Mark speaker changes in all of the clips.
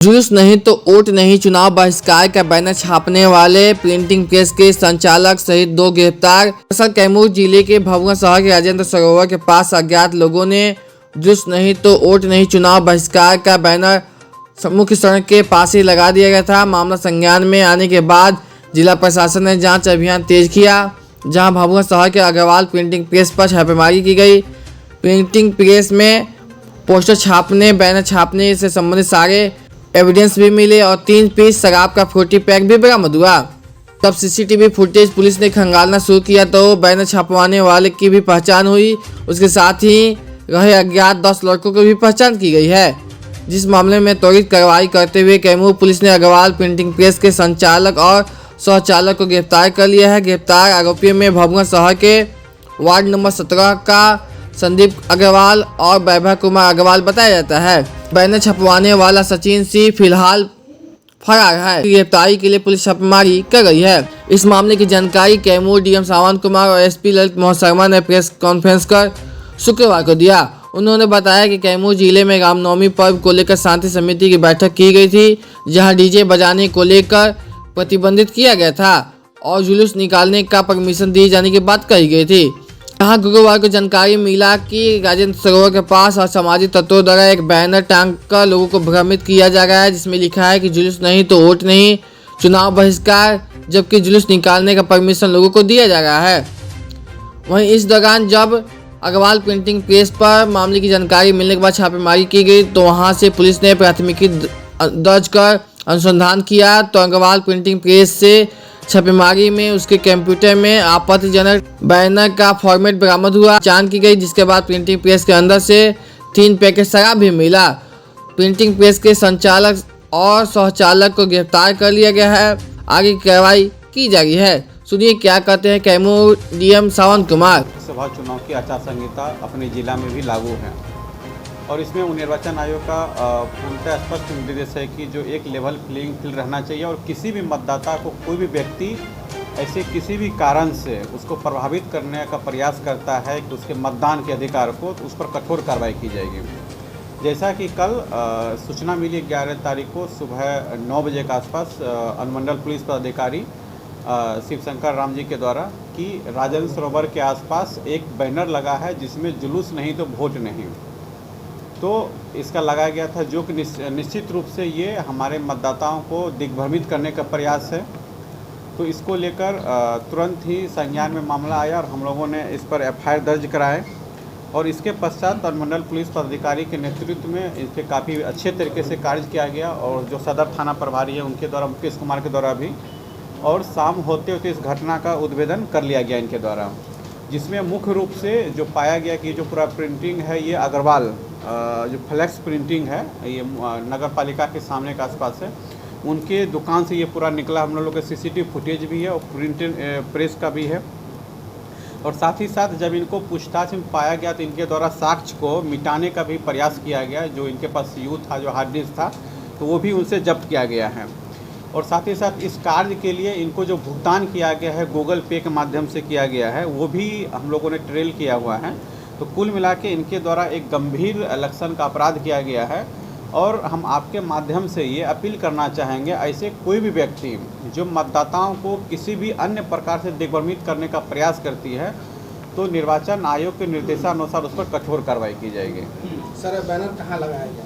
Speaker 1: जुलूस नहीं तो वोट नहीं, चुनाव बहिष्कार का बैनर छापने वाले प्रिंटिंग प्रेस के संचालक सहित 2 गिरफ्तार। दरअसल कैमूर जिले के भभुआ शहर के राजेंद्र सरोवर के पास अज्ञात लोगों ने जुलूस नहीं तो वोट नहीं, चुनाव बहिष्कार का बैनर मुख्य सड़क के पास ही लगा दिया गया था। मामला संज्ञान में आने के बाद जिला प्रशासन ने जांच अभियान तेज किया, जहां भभुआ शहर के अग्रवाल प्रिंटिंग प्रेस पर छापेमारी की गई। प्रिंटिंग प्रेस में पोस्टर छापने, बैनर छापने से संबंधित सारे एविडेंस भी मिले और 3 पीस शराब का 40 पैक भी बरामद हुआ। तब सीसीटीवी फुटेज पुलिस ने खंगालना शुरू किया तो बैनर छपवाने वाले की भी पहचान हुई। उसके साथ ही रहे अज्ञात 10 लड़कों की भी पहचान की गई है, जिस मामले में त्वरित कार्रवाई करते हुए कैमूर पुलिस ने अग्रवाल प्रिंटिंग प्रेस के संचालक और सहचालक को गिरफ्तार कर लिया है। गिरफ्तार आरोपियों में भभुआ शहर के वार्ड नंबर 17 का संदीप अग्रवाल और वैभव कुमार अग्रवाल बताया जाता है। बैनर छपवाने वाला सचिन सिंह फिलहाल फरार है। गिरफ्तारी के लिए पुलिस छापेमारी कर रही है। इस मामले की जानकारी कैमूर डीएम सावंत कुमार और एसपी ललित मोहन शर्मा ने प्रेस कॉन्फ्रेंस कर शुक्रवार को दिया। उन्होंने बताया कि कैमूर जिले में रामनवमी पर्व को लेकर शांति समिति की बैठक की गई थी, जहां डीजे बजाने को लेकर प्रतिबंधित किया गया था और जुलूस निकालने का परमिशन दिए जाने की बात कही गई थी। यहाँ गुरुवार को जानकारी मिला कि राजेंद्र सरोवर के पास असामाजिक तत्वों द्वारा एक बैनर टांग कर लोगों को भ्रमित किया जा रहा है, जिसमें लिखा है कि जुलूस नहीं तो वोट नहीं, चुनाव बहिष्कार, जबकि जुलूस निकालने का परमिशन लोगों को दिया जा रहा है। वहीं इस दौरान जब अग्रवाल प्रिंटिंग प्रेस पर मामले की जानकारी मिलने के बाद छापेमारी की गई तो वहां से पुलिस ने प्राथमिकी दर्ज कर अनुसंधान किया तो अग्रवाल प्रिंटिंग प्रेस से छापेमारी में उसके कंप्यूटर में आपत्तिजनक बैनर का फॉर्मेट बरामद हुआ, जांच की गई, जिसके बाद प्रिंटिंग प्रेस के अंदर से 3 पैकेट शराब भी मिला। प्रिंटिंग प्रेस के संचालक और सहचालक को गिरफ्तार कर लिया गया है। आगे कार्रवाई की जा रही है। सुनिए क्या कहते हैं कैमूर डीएम सावंत कुमार।
Speaker 2: लोकसभा चुनाव की आचार संहिता अपने जिला में भी लागू है और इसमें निर्वाचन आयोग का पूर्णतः स्पष्ट निर्देश है कि जो एक लेवल प्लेइंग फील्ड रहना चाहिए और किसी भी मतदाता को कोई भी व्यक्ति ऐसे किसी भी कारण से उसको प्रभावित करने का प्रयास करता है कि उसके मतदान के अधिकार को, तो उस पर कठोर कार्रवाई की जाएगी। जैसा कि कल सूचना मिली 11 तारीख को सुबह 9 बजे के आसपास अनुमंडल पुलिस पदाधिकारी शिवशंकर राम जी के द्वारा कि राजेंद्र सरोवर के आसपास एक बैनर लगा है जिसमें जुलूस नहीं तो वोट नहीं, तो इसका लगाया गया था, जो कि निश्चित रूप से ये हमारे मतदाताओं को दिग्भ्रमित करने का प्रयास है। तो इसको लेकर तुरंत ही संज्ञान में मामला आया और हम लोगों ने इस पर एफआईआर दर्ज कराए और इसके पश्चात अनुमंडल पुलिस पदाधिकारी के नेतृत्व में इस पर काफ़ी अच्छे तरीके से कार्य किया गया और जो सदर थाना प्रभारी है उनके द्वारा, मुकेश कुमार के द्वारा भी, और शाम होते होते इस घटना का उद्भेदन कर लिया गया इनके द्वारा, जिसमें मुख्य रूप से जो पाया गया कि जो पूरा प्रिंटिंग है ये अग्रवाल जो फ्लैक्स प्रिंटिंग है, ये नगर पालिका के सामने के आसपास है, उनके दुकान से ये पूरा निकला। हम लोगों के सीसीटीवी फुटेज भी है और प्रिंटिंग प्रेस का भी है। और साथ ही साथ जब इनको पूछताछ में पाया गया तो इनके द्वारा साक्ष्य को मिटाने का भी प्रयास किया गया। जो इनके पास सीयू था, जो हार्ड डिस्क था, तो वो भी उनसे जब्त किया गया है। और साथ ही साथ इस कार्य के लिए इनको जो भुगतान किया गया है गूगल पे के माध्यम से किया गया है, वो भी हम लोगों ने ट्रेल किया हुआ है। तो कुल मिला के इनके द्वारा एक गंभीर इलेक्शन का अपराध किया गया है और हम आपके माध्यम से ये अपील करना चाहेंगे, ऐसे कोई भी व्यक्ति जो मतदाताओं को किसी भी अन्य प्रकार से दिग्भ्रमित करने का प्रयास करती है तो निर्वाचन आयोग के निर्देशानुसार उस पर कठोर कार्रवाई की जाएगी।
Speaker 3: सर, बैनर कहाँ लगाया गया?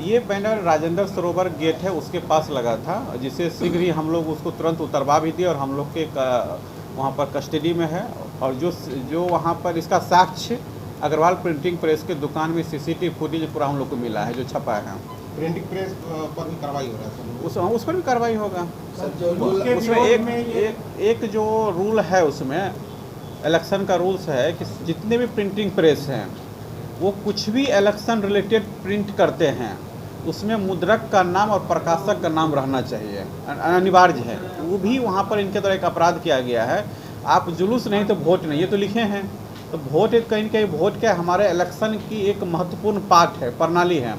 Speaker 2: ये बैनर राजेंद्र सरोवर गेट है उसके पास लगा था, जिसे शीघ्र ही हम लोग उसको तुरंत उतरवा भी दिए और हम लोग के वहाँ पर कस्टडी में है। और जो वहाँ पर इसका साक्ष्य अग्रवाल प्रिंटिंग प्रेस के दुकान में सीसीटीवी फुटेज पूरा हम लोग को मिला है, जो छपा है।
Speaker 3: प्रिंटिंग प्रेस पर भी कार्रवाई हो रहा है?
Speaker 2: उस पर भी कार्रवाई होगा। उसमें एक जो रूल है, उसमें इलेक्शन का रूल्स है कि जितने भी प्रिंटिंग प्रेस हैं वो कुछ भी इलेक्शन रिलेटेड प्रिंट करते हैं उसमें मुद्रक का नाम और प्रकाशक का नाम रहना चाहिए, अनिवार्य है। वो भी वहाँ पर इनके द्वारा एक अपराध किया गया है। आप जुलूस नहीं तो वोट नहीं, ये तो लिखे हैं, तो वोट एक कहीं कहीं वोट क्या हमारे इलेक्शन की एक महत्वपूर्ण पार्ट है, प्रणाली है।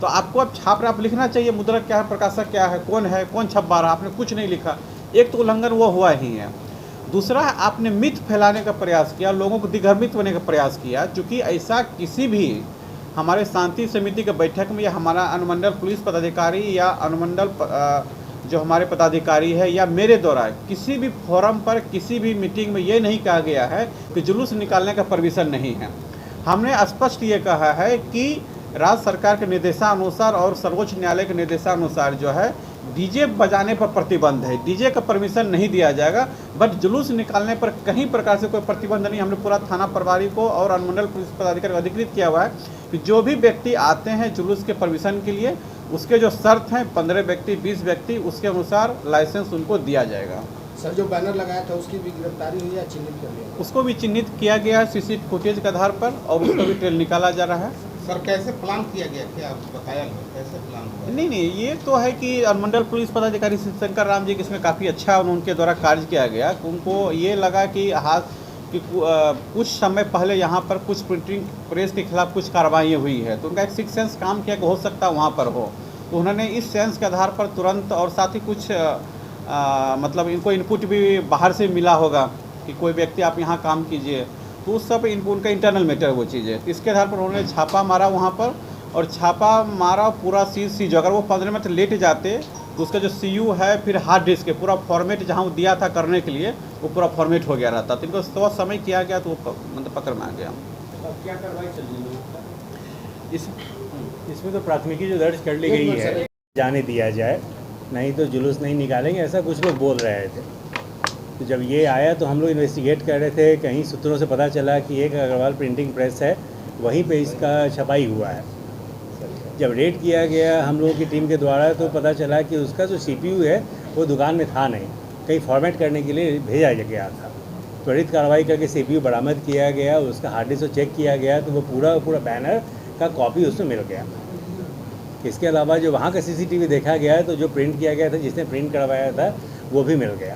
Speaker 2: तो आपको अब छाप रहे आप लिखना चाहिए मुद्रक क्या है, प्रकाशक क्या है, कौन छपवा रहा, आपने कुछ नहीं लिखा, एक तो उल्लंघन वो हुआ ही है। दूसरा, आपने मिथ फैलाने का प्रयास किया, लोगों को दिग्भ्रमित होने का प्रयास किया। चूँकि ऐसा किसी भी हमारे शांति समिति की बैठक में या हमारा अनुमंडल पुलिस पदाधिकारी या अनुमंडल जो हमारे पदाधिकारी है या मेरे द्वारा किसी भी फोरम पर किसी भी मीटिंग में ये नहीं कहा गया है कि जुलूस निकालने का परमिशन नहीं है। हमने स्पष्ट ये कहा है कि राज्य सरकार के निर्देशानुसार और सर्वोच्च न्यायालय के निर्देशानुसार जो है डीजे बजाने पर प्रतिबंध है, डीजे का परमिशन नहीं दिया जाएगा। बट जुलूस निकालने पर कहीं प्रकार से कोई प्रतिबंध नहीं। हमने पूरा थाना प्रभारी को और अनुमंडल पुलिस पदाधिकारी को अधिकृत किया हुआ है कि जो भी व्यक्ति आते हैं जुलूस के परमिशन के लिए, उसके जो शर्त हैं 15 व्यक्ति 20 व्यक्ति, उसके अनुसार लाइसेंस उनको दिया जाएगा।
Speaker 3: सर जो बैनर लगाया था उसकी भी गिरफ्तारी हुई या चिन्हित कर लिया?
Speaker 2: उसको भी चिन्हित किया गया है सीसी फुटेज के आधार पर और उसको भी ट्रेल निकाला जा रहा है।
Speaker 3: सर कैसे प्लान किया गया, क्या बताया कैसे प्लान हुआ?
Speaker 2: नहीं, ये तो है कि अनुमंडल पुलिस पदाधिकारी शंकर राम जी इसमें काफ़ी अच्छा उनके द्वारा कार्य किया गया। उनको ये लगा कि कुछ समय पहले यहाँ पर कुछ प्रिंटिंग प्रेस के खिलाफ कुछ कार्रवाई हुई है, तो उनका एक सिक्स सेंस काम किया कि हो सकता है वहाँ पर हो, तो उन्होंने इस सेंस के आधार पर तुरंत और साथ ही कुछ मतलब इनको इनपुट भी बाहर से मिला होगा कि कोई व्यक्ति आप यहाँ काम कीजिए, तो उस सब उनका इंटरनल मैटर वो चीज़ है। इसके आधार पर उन्होंने छापा मारा वहाँ पर और छापा मारा पूरा सीज अगर वो 15 मिनट लेट जाते तो उसका जो सीयू है फिर हार्ड डिस्क है पूरा फॉर्मेट जहाँ वो दिया था करने के लिए वो पूरा फॉर्मेट हो गया रहता, तो इनको थोड़ा समय किया गया तो वो मतलब पकड़ में आ गया।
Speaker 3: क्या कार्रवाई चल रही है?
Speaker 4: इसमें तो प्राथमिकी जो दर्ज कर ली गई है, जाने दिया जाए, नहीं तो जुलूस नहीं निकालेंगे, ऐसा कुछ लोग बोल रहे थे। तो जब ये आया तो हम लोग इन्वेस्टिगेट कर रहे थे, कहीं सूत्रों से पता चला कि एक अग्रवाल प्रिंटिंग प्रेस है, वहीं पे इसका छपाई हुआ है। जब रेड किया गया हम लोगों की टीम के द्वारा तो पता चला कि उसका जो CPU है वो दुकान में था नहीं, कहीं फॉर्मेट करने के लिए भेजा गया था। त्वरित कार्रवाई करके CPU बरामद किया गया, उसका हार्ड डिस्क को चेक किया गया तो वो पूरा बैनर का कॉपी उसमें मिल गया। इसके अलावा जो वहाँ का CCTV देखा गया तो जो प्रिंट किया गया था, जिसने प्रिंट करवाया था वो भी मिल गया।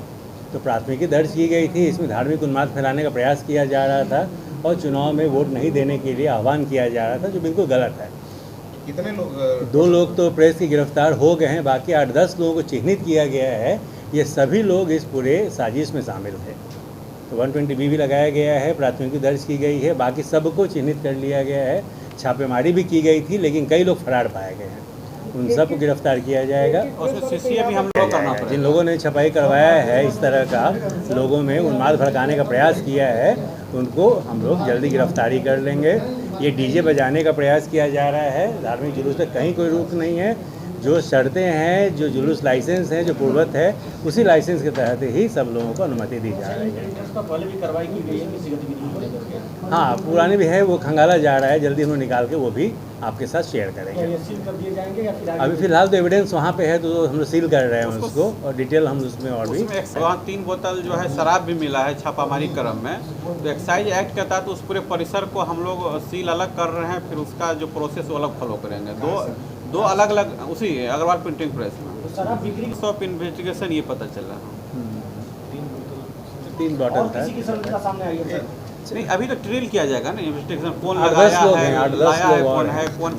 Speaker 4: तो प्राथमिकी दर्ज की गई थी। इसमें धार्मिक उन्माद फैलाने का प्रयास किया जा रहा था और चुनाव में वोट नहीं देने के लिए आह्वान किया जा रहा था, जो बिल्कुल गलत है।
Speaker 3: कितने लोग?
Speaker 4: 2 लोग तो प्रेस की गिरफ्तार हो गए हैं, बाकी 8-10 लोगों को चिन्हित किया गया है। ये सभी लोग इस पूरे साजिश में शामिल थे। तो 120B भी लगाया गया है, प्राथमिकी दर्ज की गई है, बाकी सबको चिन्हित कर लिया गया है। छापेमारी भी की गई थी लेकिन कई लोग फरार पाए गए हैं, उन सबको गिरफ्तार किया जाएगा।
Speaker 2: भी हम लोग करना पड़ेगा।
Speaker 4: जिन लोगों ने छपाई करवाया है, इस तरह का लोगों में उन्माद भड़काने का प्रयास किया है, उनको हम लोग जल्दी गिरफ्तारी कर लेंगे। ये डीजे बजाने का प्रयास किया जा रहा है, धार्मिक जुलूस में कहीं कोई रोक नहीं है। जो शर्तें हैं, जो जुलूस लाइसेंस है, जो पूर्वत है, उसी लाइसेंस के तहत ही सब लोगों को अनुमति दी जा रही है।
Speaker 3: पहले भी कार्रवाई की गई है किसी गतिविधि को लेकर?
Speaker 4: हाँ, पुराने भी है, वो खंगाला जा रहा है, जल्दी हम लोग निकाल के वो भी आपके साथ शेयर करेंगे।
Speaker 3: ये सील कर दिए जाएंगे या फिर
Speaker 4: अभी फिलहाल तो एविडेंस वहाँ पे है तो हम लोग सील कर रहे हैं उसको, और डिटेल हम उसमें और भी।
Speaker 2: वहाँ 3 बोतल जो है शराब भी मिला है छापामारी क्रम में, तो एक्साइज एक्ट के तहत उस पूरे परिसर को हम लोग सील अलग कर रहे हैं, फिर उसका जो प्रोसेस वो अलग फॉलो करेंगे। दो अलग अलग उसी अग्रवाल प्रिंटिंग प्रेस में
Speaker 3: शराब बिक्री
Speaker 2: ऑफ इन्वेस्टिगेशन ये पता चल रहा है।
Speaker 4: 3 बॉटल था।
Speaker 3: किसी की शर्त सामने आई है?
Speaker 2: नहीं, अभी तो ट्रेल किया जाएगा ना, इन्वेस्टिगेशन कौन
Speaker 4: 8-10
Speaker 2: लगाया
Speaker 4: लोग
Speaker 2: है,
Speaker 4: हैं, 8-10
Speaker 2: लाया है
Speaker 4: लोग
Speaker 2: कौन
Speaker 4: और
Speaker 2: है, कौन